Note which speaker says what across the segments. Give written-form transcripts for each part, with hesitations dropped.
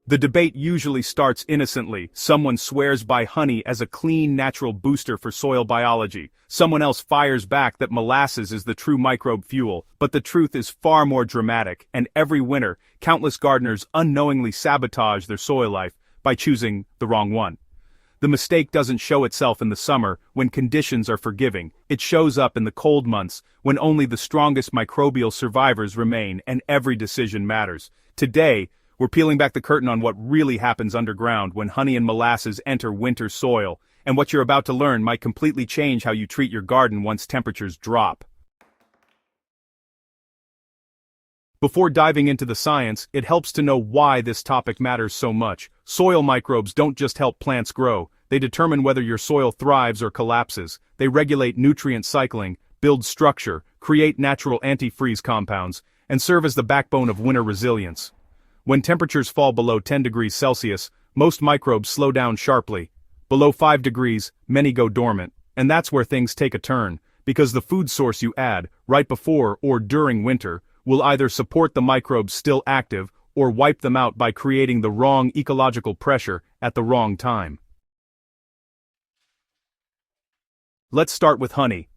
Speaker 1: The debate usually starts innocently. Someone swears by honey as a clean, natural booster for soil biology. Someone else fires back that molasses is the true microbe fuel. But the truth is far more dramatic, and every winter, countless gardeners unknowingly sabotage their soil life by choosing the wrong one. The mistake doesn't show itself in the summer, when conditions are forgiving. It shows up in the cold months, when only the strongest microbial survivors remain, and every decision matters. Today, we're peeling back the curtain on what really happens underground when honey and molasses enter winter soil, and what you're about to learn might completely change how you treat your garden once temperatures drop. Before diving into the science, it helps to know why this topic matters so much. Soil microbes don't just help plants grow, they determine whether your soil thrives or collapses. They regulate nutrient cycling, build structure, create natural antifreeze compounds, and serve as the backbone of winter resilience. When temperatures fall below 10 degrees Celsius, most microbes slow down sharply. Below 5 degrees, many go dormant, and that's where things take a turn, because the food source you add, right before or during winter, will either support the microbes still active or wipe them out by creating the wrong ecological pressure at the wrong time. Let's start with honey.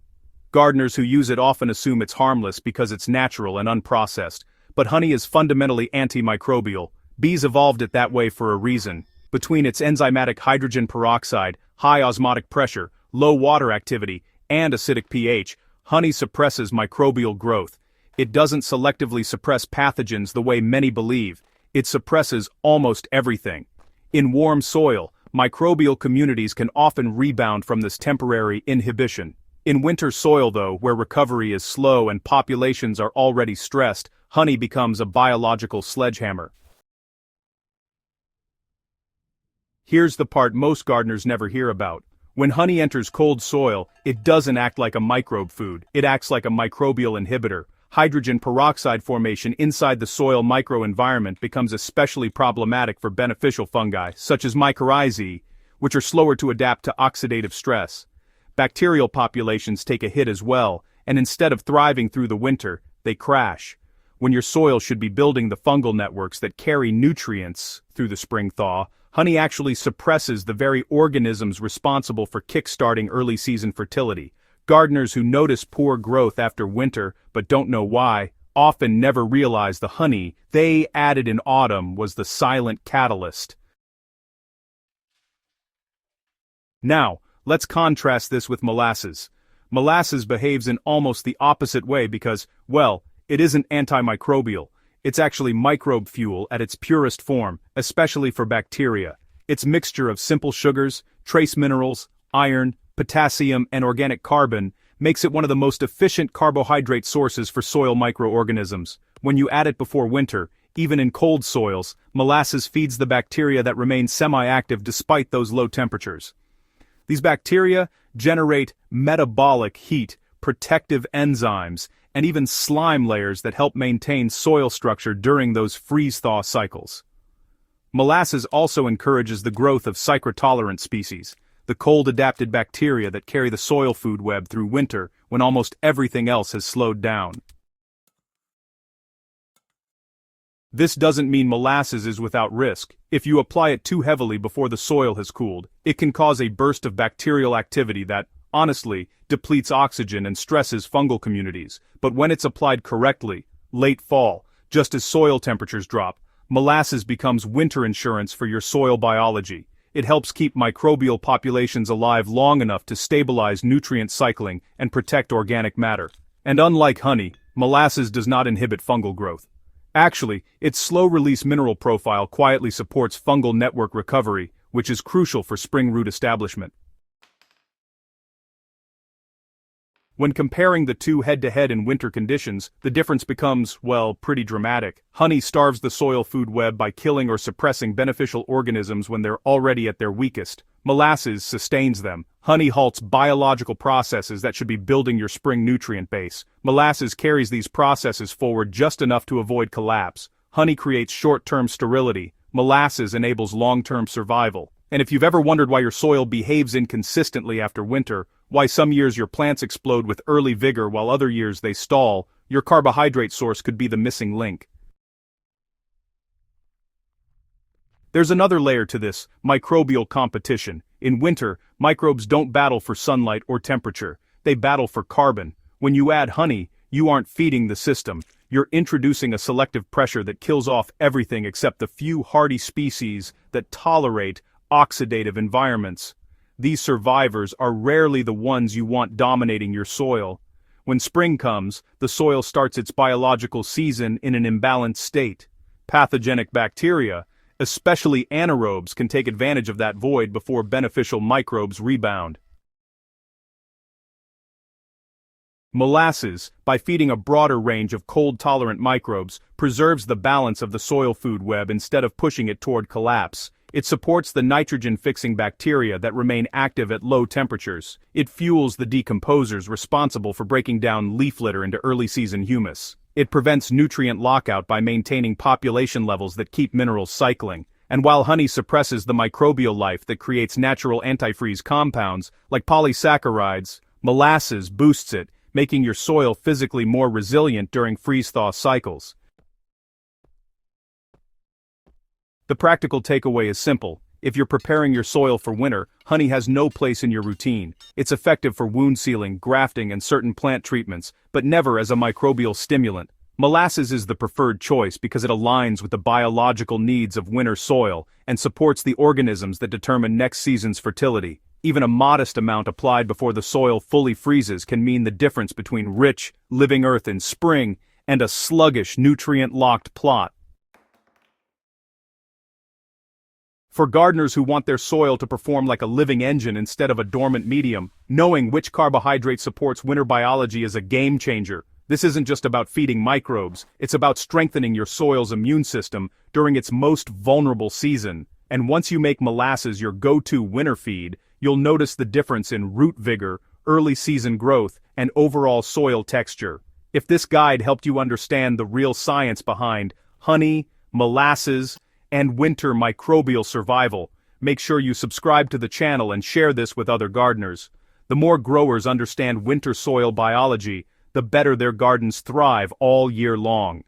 Speaker 1: Gardeners who use it often assume it's harmless because it's natural and unprocessed. But honey is fundamentally antimicrobial. Bees evolved it that way for a reason. Between its enzymatic hydrogen peroxide, high osmotic pressure, low water activity, and acidic pH, honey suppresses microbial growth. It doesn't selectively suppress pathogens the way many believe. It suppresses almost everything. In warm soil, microbial communities can often rebound from this temporary inhibition. In winter soil though, where recovery is slow and populations are already stressed, honey becomes a biological sledgehammer. Here's the part most gardeners never hear about. When honey enters cold soil, it doesn't act like a microbe food, it acts like a microbial inhibitor. Hydrogen peroxide formation inside the soil microenvironment becomes especially problematic for beneficial fungi, such as mycorrhizae, which are slower to adapt to oxidative stress. Bacterial populations take a hit as well, and instead of thriving through the winter, they crash. When your soil should be building the fungal networks that carry nutrients through the spring thaw, honey actually suppresses the very organisms responsible for kick-starting early-season fertility. Gardeners who notice poor growth after winter but don't know why often never realize the honey they added in autumn was the silent catalyst. Now, let's contrast this with molasses. Molasses behaves in almost the opposite way because, well, it isn't antimicrobial. It's actually microbe fuel at its purest form, especially for bacteria. Its mixture of simple sugars, trace minerals, iron, potassium, and organic carbon makes it one of the most efficient carbohydrate sources for soil microorganisms. When you add it before winter, even in cold soils, molasses feeds the bacteria that remain semi-active despite those low temperatures. These bacteria generate metabolic heat, protective enzymes, and even slime layers that help maintain soil structure during those freeze-thaw cycles. Molasses also encourages the growth of cycrotolerant species, the cold-adapted bacteria that carry the soil food web through winter when almost everything else has slowed down. This doesn't mean molasses is without risk. If you apply it too heavily before the soil has cooled, it can cause a burst of bacterial activity that, honestly, depletes oxygen and stresses fungal communities. But when it's applied correctly, late fall, just as soil temperatures drop, molasses becomes winter insurance for your soil biology. It helps keep microbial populations alive long enough to stabilize nutrient cycling and protect organic matter. And unlike honey, molasses does not inhibit fungal growth. Actually, its slow-release mineral profile quietly supports fungal network recovery, which is crucial for spring root establishment. When comparing the two head-to-head in winter conditions, the difference becomes, well, pretty dramatic. Honey starves the soil food web by killing or suppressing beneficial organisms when they're already at their weakest. Molasses sustains them. Honey halts biological processes that should be building your spring nutrient base. Molasses carries these processes forward just enough to avoid collapse. Honey creates short-term sterility. Molasses enables long-term survival. And if you've ever wondered why your soil behaves inconsistently after winter, why some years your plants explode with early vigor while other years they stall, your carbohydrate source could be the missing link. There's another layer to this, microbial competition. In winter, microbes don't battle for sunlight or temperature. They battle for carbon. When you add honey, you aren't feeding the system. You're introducing a selective pressure that kills off everything except the few hardy species that tolerate oxidative environments. These survivors are rarely the ones you want dominating your soil. When spring comes, the soil starts its biological season in an imbalanced state. Pathogenic bacteria, especially anaerobes, can take advantage of that void before beneficial microbes rebound. Molasses, by feeding a broader range of cold-tolerant microbes, preserves the balance of the soil food web instead of pushing it toward collapse. It supports the nitrogen-fixing bacteria that remain active at low temperatures. It fuels the decomposers responsible for breaking down leaf litter into early-season humus. It prevents nutrient lockout by maintaining population levels that keep minerals cycling. And while honey suppresses the microbial life that creates natural antifreeze compounds, like polysaccharides, molasses boosts it, making your soil physically more resilient during freeze-thaw cycles. The practical takeaway is simple. If you're preparing your soil for winter, honey has no place in your routine. It's effective for wound sealing, grafting, and certain plant treatments, but never as a microbial stimulant. Molasses is the preferred choice because it aligns with the biological needs of winter soil and supports the organisms that determine next season's fertility. Even a modest amount applied before the soil fully freezes can mean the difference between rich, living earth in spring and a sluggish, nutrient-locked plot. For gardeners who want their soil to perform like a living engine instead of a dormant medium, knowing which carbohydrate supports winter biology is a game changer. This isn't just about feeding microbes, it's about strengthening your soil's immune system during its most vulnerable season. And once you make molasses your go-to winter feed, you'll notice the difference in root vigor, early season growth, and overall soil texture. If this guide helped you understand the real science behind honey, molasses, and winter microbial survival, make sure you subscribe to the channel and share this with other gardeners. The more growers understand winter soil biology, the better their gardens thrive all year long.